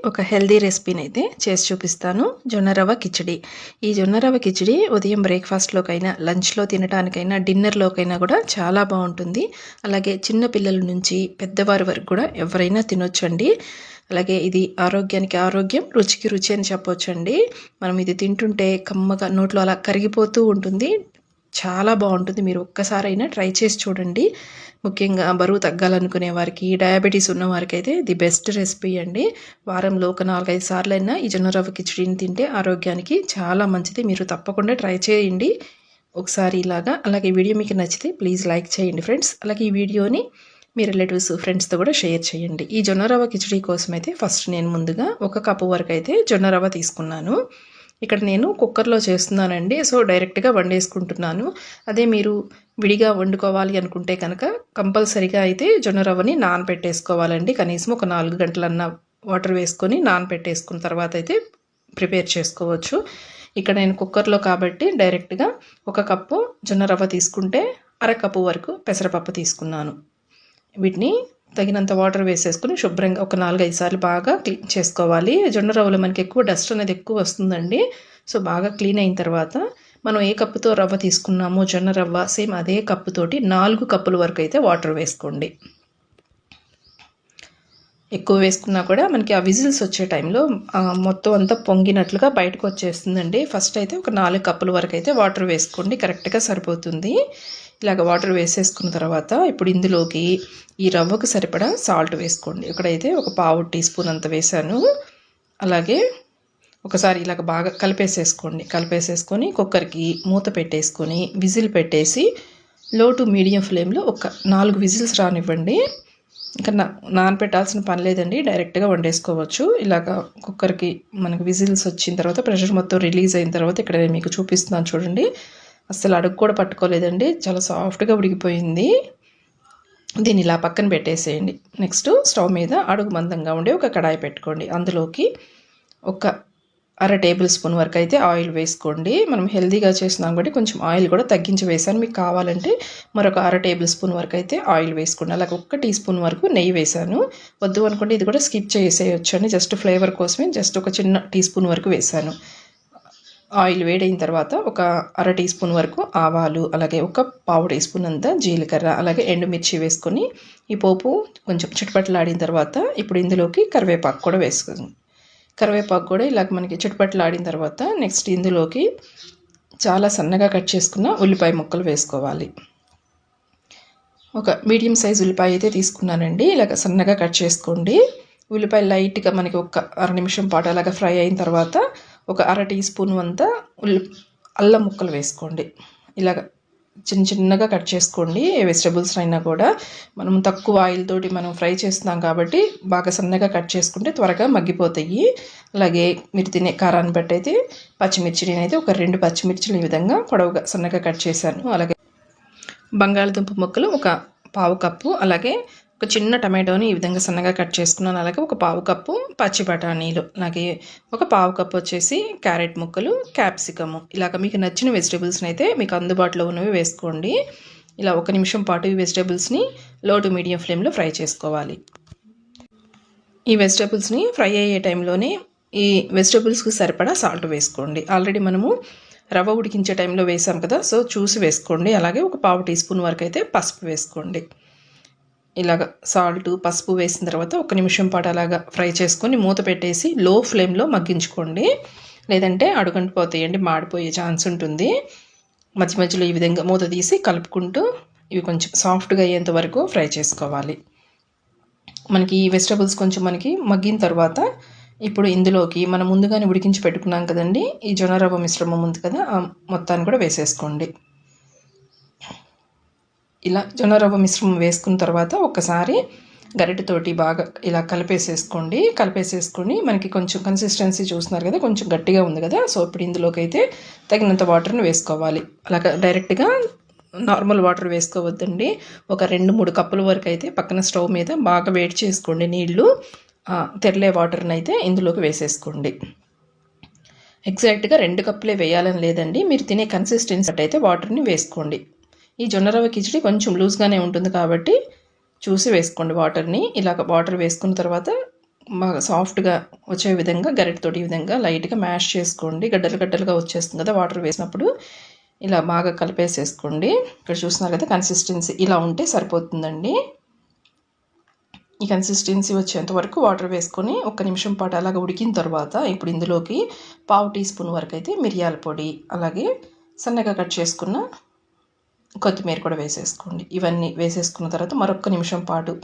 ఒక హెల్దీ రెసిపీని అయితే చేసి చూపిస్తాను. జొన్న రవ్వ కిచిడి. ఈ జొన్న రవ్వ కిచిడి ఉదయం బ్రేక్ఫాస్ట్లోకైనా, లంచ్లో తినడానికైనా, డిన్నర్లోకైనా కూడా చాలా బాగుంటుంది. అలాగే చిన్న పిల్లల నుంచి పెద్దవారి వరకు కూడా ఎవరైనా తినొచ్చండి. అలాగే ఇది ఆరోగ్యానికి ఆరోగ్యం, రుచికి రుచి అని చెప్పొచ్చండి. మనం ఇది తింటుంటే కమ్మగా నోట్లో అలా కరిగిపోతూ ఉంటుంది. చాలా బాగుంటుంది. మీరు ఒక్కసారైనా ట్రై చేసి చూడండి. ముఖ్యంగా బరువు తగ్గాలనుకునే వారికి, డయాబెటీస్ ఉన్న వారికి అయితే ది బెస్ట్ రెసిపీ అండి. వారంలో ఒక 4-5 సార్లైనా ఈ జొన్న రవ్వ కిచిడిని తింటే ఆరోగ్యానికి చాలా మంచిది. మీరు తప్పకుండా ట్రై చేయండి ఒకసారి ఇలాగా. అలాగే వీడియో మీకు నచ్చితే ప్లీజ్ లైక్ చేయండి ఫ్రెండ్స్. అలాగే ఈ వీడియోని మీ రిలేటివ్స్, ఫ్రెండ్స్తో కూడా షేర్ చేయండి. ఈ జొన్న రవ్వ కిచిడి కోసం అయితే ఫస్ట్ నేను ముందుగా 1 కప్పు వరకు అయితే జొన్న రవ్వ తీసుకున్నాను. ఇక్కడ నేను కుక్కర్లో చేస్తున్నానండి. సో డైరెక్ట్గా వండేసుకుంటున్నాను. అదే మీరు విడిగా వండుకోవాలి అనుకుంటే కనుక కంపల్సరీగా అయితే జొన్న రవ్వని నానబెట్టేసుకోవాలండి. కనీసం ఒక 4 గంటలన్న వాటర్ వేసుకొని నానబెట్టేసుకున్న తర్వాత అయితే ప్రిపేర్ చేసుకోవచ్చు. ఇక్కడ నేను కుక్కర్లో కాబట్టి డైరెక్ట్గా 1 కప్పు జొన్న రవ్వ తీసుకుంటే 1/2 కప్పు వరకు పెసరపప్పు తీసుకున్నాను. వీటిని తగినంత వాటర్ వేసేసుకుని శుభ్రంగా ఒక 4-5 సార్లు బాగా క్లీన్ చేసుకోవాలి. జొన్న రవ్వలో మనకి ఎక్కువ డస్ట్ అనేది ఎక్కువ వస్తుందండి. సో బాగా క్లీన్ అయిన తర్వాత మనం ఏ కప్పుతో రవ్వ తీసుకున్నామో జొన్న రవ్వ సేమ్ అదే కప్పుతోటి 4 కప్పుల వరకు అయితే వాటర్ వేసుకోండి. ఎక్కువ వేసుకున్నా కూడా మనకి ఆ విజిల్స్ వచ్చే టైంలో మొత్తం అంతా పొంగినట్లుగా బయటకు వచ్చేస్తుందండి. ఫస్ట్ అయితే ఒక 4 కప్పుల వరకు అయితే వాటర్ వేసుకోండి, కరెక్ట్గా సరిపోతుంది. ఇలాగ వాటర్ వేసేసుకున్న తర్వాత ఇప్పుడు ఇందులోకి ఈ రవ్వకు సరిపడా సాల్ట్ వేసుకోండి. ఇక్కడైతే ఒక 1/2 టీ స్పూన్ అంత వేసాను. అలాగే ఒకసారి ఇలాగ బాగా కలిపేసేసుకొని కుక్కర్కి మూత పెట్టేసుకొని విజిల్ పెట్టేసి లో టు మీడియం ఫ్లేమ్లో ఒక 4 విజిల్స్ రానివ్వండి. ఇంకా నానపెట్టాల్సిన పని లేదండి, డైరెక్ట్గా వండేసుకోవచ్చు. ఇలాగ కుక్కర్కి మనకు విజిల్స్ వచ్చిన తర్వాత ప్రెషర్ మొత్తం రిలీజ్ అయిన తర్వాత ఇక్కడ నేను మీకు చూపిస్తున్నాను చూడండి. అస్సలు అడుగు కూడా పట్టుకోలేదండి, చాలా సాఫ్ట్గా ఉడికిపోయింది. దీన్ని ఇలా పక్కన పెట్టేసేయండి. నెక్స్ట్ స్టవ్ మీద అడుగు మందంగా ఉండే ఒక కడాయి పెట్టుకోండి. అందులోకి ఒక 1/2 టేబుల్ స్పూన్ వరకు అయితే ఆయిల్ వేసుకోండి. మనం హెల్తీగా చేస్తున్నాం కాబట్టి కొంచెం ఆయిల్ కూడా తగ్గించి వేసాను. మీకు కావాలంటే మరొక 1/2 టేబుల్ స్పూన్ వరకు అయితే ఆయిల్ వేసుకోండి. అలాగే 1 టీ స్పూన్ వరకు నెయ్యి వేసాను. వద్దు అనుకోండి ఇది కూడా స్కిప్ చేసేయచ్చు అని జస్ట్ ఫ్లేవర్ కోసమే జస్ట్ ఒక చిన్న టీ స్పూన్ వరకు వేసాను. ఆయిల్ వేడైన తర్వాత ఒక 1/2 టీ స్పూన్ వరకు ఆవాలు, అలాగే ఒక 1/2 టీ స్పూన్ అంతా జీలకర్ర, అలాగే ఎండుమిర్చి వేసుకొని ఈ పోపు కొంచెం చిటపటలాడిన తర్వాత ఇప్పుడు ఇందులోకి కరివేపాకు కూడా వేసుకోండి. కరివేపాకు కూడా ఇలాగ మనకి చిటపటలాడిన తర్వాత నెక్స్ట్ ఇందులోకి చాలా సన్నగా కట్ చేసుకున్న ఉల్లిపాయ ముక్కలు వేసుకోవాలి. ఒక మీడియం సైజ్ ఉల్లిపాయ అయితే తీసుకున్నానండి. ఇలాగ సన్నగా కట్ చేసుకోండి. ఉల్లిపాయ లైట్గా మనకి ఒక 1/2 నిమిషం పాటు అలాగా ఫ్రై అయిన తర్వాత ఒక 1/2 టీ స్పూన్ అంతా అల్లం ముక్కలు వేసుకోండి. ఇలాగ చిన్నగా కట్ చేసుకోండి. ఏ వెజిటబుల్స్ అయినా కూడా మనం తక్కువ ఆయిల్ తోటి మనం ఫ్రై చేస్తున్నాం కాబట్టి బాగా సన్నగా కట్ చేసుకుంటే త్వరగా మగ్గిపోతాయి. అలాగే మీరు తినే కారాన్ని బట్టి అయితే పచ్చిమిర్చి, నేనైతే ఒక 2 పచ్చిమిర్చిలు ఈ విధంగా పొడవుగా సన్నగా కట్ చేశాను. అలాగే బంగాళదుంప ముక్కలు ఒక 1/2 కప్పు, అలాగే ఒక చిన్న టమాటోని ఈ విధంగా సన్నగా కట్ చేసుకున్నాను. అలాగే ఒక 1/2 కప్పు పచ్చి బఠానీలు, అలాగే ఒక 1/2 కప్పు వచ్చేసి క్యారెట్ ముక్కలు, క్యాప్సికము. ఇలాగ మీకు నచ్చిన వెజిటేబుల్స్ని అయితే మీకు అందుబాటులో ఉన్నవి వేసుకోండి. ఇలా 1 నిమిషం పాటు ఈ వెజిటేబుల్స్ని లో టు మీడియం ఫ్లేమ్లో ఫ్రై చేసుకోవాలి. ఈ వెజిటేబుల్స్ని ఫ్రై అయ్యే టైంలోనే ఈ వెజిటేబుల్స్కి సరిపడా సాల్ట్ వేసుకోండి. ఆల్రెడీ మనము రవ్వ ఉడికించే టైంలో వేసాం కదా, సో చూసి వేసుకోండి. అలాగే ఒక 1/2 టీ స్పూన్ వరకు అయితే పసుపు వేసుకోండి. ఇలాగ సాల్ట్, పసుపు వేసిన తర్వాత 1 నిమిషం పాటు అలాగా ఫ్రై చేసుకొని మూత పెట్టేసి లో ఫ్లేమ్లో మగ్గించుకోండి. లేదంటే అడుగంటిపోతాయండి, మాడిపోయే ఛాన్స్ ఉంటుంది. మధ్య మధ్యలో ఈ విధంగా మూత తీసి కలుపుకుంటూ ఇవి కొంచెం సాఫ్ట్గా అయ్యేంత వరకు ఫ్రై చేసుకోవాలి. మనకి ఈ వెజిటబుల్స్ కొంచెం మనకి మగ్గిన తర్వాత ఇప్పుడు ఇందులోకి మనం ముందుగానే ఉడికించి పెట్టుకున్నాం కదండి, ఈ జొన్న రవ్వ మిశ్రమం ఉంది కదా, మొత్తాన్ని కూడా వేసేసుకోండి. ఇలా జొన్న రవ్వ మిశ్రమం వేసుకున్న తర్వాత ఒకసారి గరిటెతోటి బాగా ఇలా కలిపేసేసుకొని మనకి కొంచెం కన్సిస్టెన్సీ చూస్తున్నారు కదా, కొంచెం గట్టిగా ఉంది కదా. సో ఇప్పుడు ఇందులోకి అయితే తగినంత వాటర్ని వేసుకోవాలి. అలాగా డైరెక్ట్గా నార్మల్ వాటర్ వేసుకోవద్దండి. ఒక 2-3 కప్పుల వరకు అయితే పక్కన స్టవ్ మీద బాగా వేడి చేసుకోండి. నీళ్లు తెరలే వాటర్ని అయితే ఇందులోకి వేసేసుకోండి. ఎగ్జాక్ట్గా 2 కప్పులే వేయాలని లేదండి, మీరు తినే కన్సిస్టెన్సీ అయితే వాటర్ని వేసుకోండి. ఈ జొన్న రవ్వ కిచిడి కొంచెం లూజ్గానే ఉంటుంది కాబట్టి చూసి వేసుకోండి వాటర్ని. ఇలాగ వాటర్ వేసుకున్న తర్వాత బాగా సాఫ్ట్గా వచ్చే విధంగా గరిటెతోటి ఈ విధంగా లైట్గా మ్యాష్ చేసుకోండి. గడ్డలు గడ్డలుగా వచ్చేస్తుంది కదా వాటర్ వేసినప్పుడు. ఇలా బాగా కలిపేసేసుకోండి. ఇక్కడ చూస్తున్నారు కదా కన్సిస్టెన్సీ ఇలా ఉంటే సరిపోతుందండి. ఈ కన్సిస్టెన్సీ వచ్చేంత వరకు వాటర్ వేసుకొని 1 నిమిషం పాటు అలాగ ఉడికిన తర్వాత ఇప్పుడు ఇందులోకి పావు టీ స్పూన్ వరకు అయితే మిరియాల పొడి, అలాగే సన్నగా కట్ చేసుకున్న కొత్తిమీర కూడా వేసేసుకోండి. ఇవన్నీ వేసేసుకున్న తర్వాత మరొక నిమిషం పాటు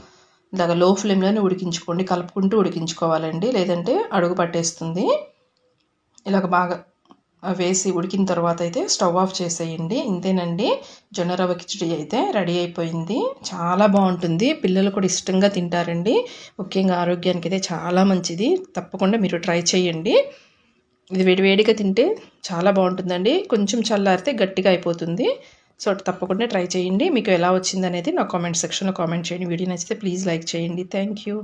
ఇలాగ లో ఫ్లేమ్లోనే ఉడికించుకోండి. కలుపుకుంటూ ఉడికించుకోవాలండి, లేదంటే అడుగు పట్టేస్తుంది. ఇలాగ బాగా వేసి ఉడికిన తర్వాత అయితే స్టవ్ ఆఫ్ చేసేయండి. ఇంతేనండి, జొన్న రవ్వ కిచడి అయితే రెడీ అయిపోయింది. చాలా బాగుంటుంది, పిల్లలు కూడా ఇష్టంగా తింటారండి. ముఖ్యంగా ఆరోగ్యానికి అయితే చాలా మంచిది. తప్పకుండా మీరు ట్రై చేయండి. ఇది వేడివేడిగా తింటే చాలా బాగుంటుందండి. కొంచెం చల్లారితే గట్టిగా అయిపోతుంది. సో తప్పకుండా ట్రై చేయండి. మీకు ఎలా వచ్చిందనేది నా కామెంట్ సెక్షన్లో కామెంట్ చేయండి. వీడియో నచ్చితే ప్లీజ్ లైక్ చేయండి. Thank you.